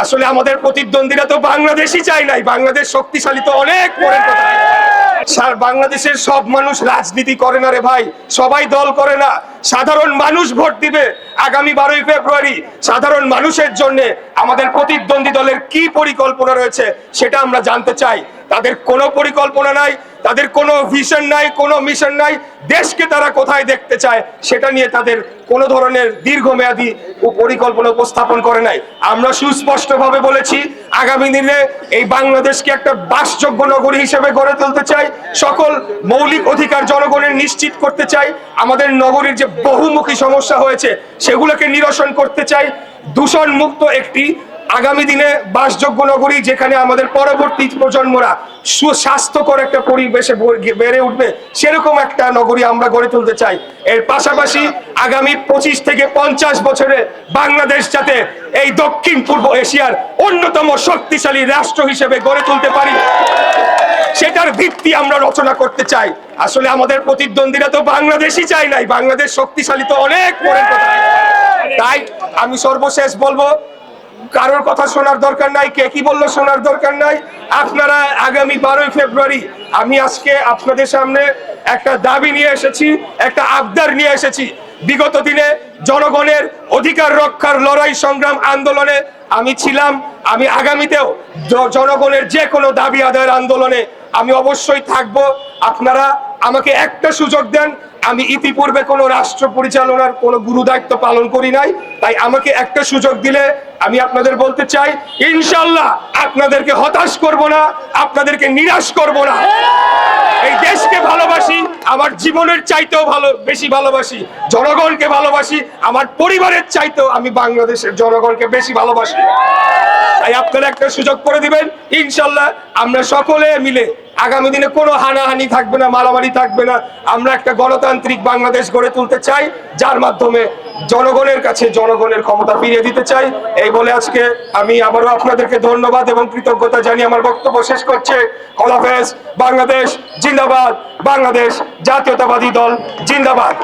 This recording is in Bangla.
আসলে আমাদের প্রতিদ্বন্দ্বীরা তো বাংলাদেশই চায় নাই, বাংলাদেশ শক্তিশালী তো অনেক পরের কথা। বাংলাদেশের সব মানুষ রাজনীতি করে না রে ভাই, সবাই দল করে না। সাধারণ মানুষ ভোট দিবে আগামী 12ই ফেব্রুয়ারি। সাধারণ মানুষের জন্য আমাদের প্রতিদ্বন্দ্বী দলের কি পরিকল্পনা রয়েছে সেটা আমরা জানতে চাই। তাদের কোনো পরিকল্পনা নাই, তাদের কোনো ভিশন নাই, কোনো মিশন নাই। দেশকে তারা কোথায় দেখতে চায় সেটা নিয়ে তাদের কোনো ধরনের দীর্ঘমেয়াদী পরিকল্পনা উপস্থাপন করে নাই। আমরা সুস্পষ্টভাবে বলেছি, আগামী দিনে এই বাংলাদেশকে একটা বাসযোগ্য নগরী হিসেবে গড়ে তুলতে চাই। সকল মৌলিক অধিকার জনগণের নিশ্চিত করতে চাই। আমাদের নগরীর যে বহুমুখী সমস্যা হয়েছে সেগুলোকে নিরসন করতে চাই। দূষণ মুক্ত একটি আগামী দিনে বাসযোগ্য নগরী, যেখানে আমাদের পরবর্তী প্রজন্মরা সুস্বাস্থ্যকর একটা পরিবেশে বেড়ে উঠবে, সেরকম একটা নগরী আমরা গড়ে তুলতে চাই। এর পাশাপাশি আগামী 25 থেকে 50 বছরে বাংলাদেশ যাতে এই দক্ষিণ পূর্ব এশিয়ার অন্যতম শক্তিশালী রাষ্ট্র হিসেবে গড়ে তুলতে পারি, সেটার ভিত্তি আমরা রচনা করতে চাই। আসলে আমাদের প্রতিদ্বন্দ্বীরা তো বাংলাদেশই চায় নাই, বাংলাদেশ শক্তিশালী তো অনেক পরের কথা। তাই আমি সর্বশেষ বলবো, কারোর কথা শোনার দরকার নাই, কে কি বললো শোনার দরকার নাই। আপনারা আগামী 12ই ফেব্রুয়ারি, আমি আজকে আপনাদের সামনে একটা দাবি নিয়ে এসেছি, একটা আবদার নিয়ে এসেছি। বিগত দিনে জনগণের অধিকার রক্ষার লড়াই সংগ্রাম আন্দোলনে আমি ছিলাম, আমি আগামীতেও জনগণের যে কোনো দাবি আদায়ের আন্দোলনে আমি অবশ্যই থাকব। আপনারা আমাকে একটা সুযোগ দেন। আমি ইতিপূর্বে কোনো রাষ্ট্র পরিচালনার কোনো গুরু দায়িত্ব পালন করি নাই, তাই আমাকে একটা সুযোগ দিলে আমি আপনাদের বলতে চাই, ইনশাল্লাহ আপনাদেরকে হতাশ করব না, আপনাদেরকে নিরাশ করব না। এই দেশকে ভালোবাসি, আমার জীবনের চাইতেও বেশি ভালোবাসি, জনগণকে ভালোবাসি, আমার পরিবারের চাইতেও আমি বাংলাদেশের জনগণকে বেশি ভালোবাসি। তাই আপনারা একটা সুযোগ করে দিবেন, ইনশাল্লাহ আমরা সকলে মিলে আগামী দিনে কোনো হানাহানি থাকবে না, মারামারি থাকবে না। আমরা একটা গণতান্ত্রিক বাংলাদেশ গড়ে তুলতে চাই, যার মাধ্যমে জনগণের কাছে জনগণের ক্ষমতা ফিরিয়ে দিতে চাই। এই বলে আজকে আমি আবারও আপনাদেরকে ধন্যবাদ এবং কৃতজ্ঞতা জানিয়ে আমার বক্তব্য শেষ করছে। খোদাফেজ। বাংলাদেশ জিন্দাবাদ, বাংলাদেশ জাতীয়তাবাদী দল জিন্দাবাদ।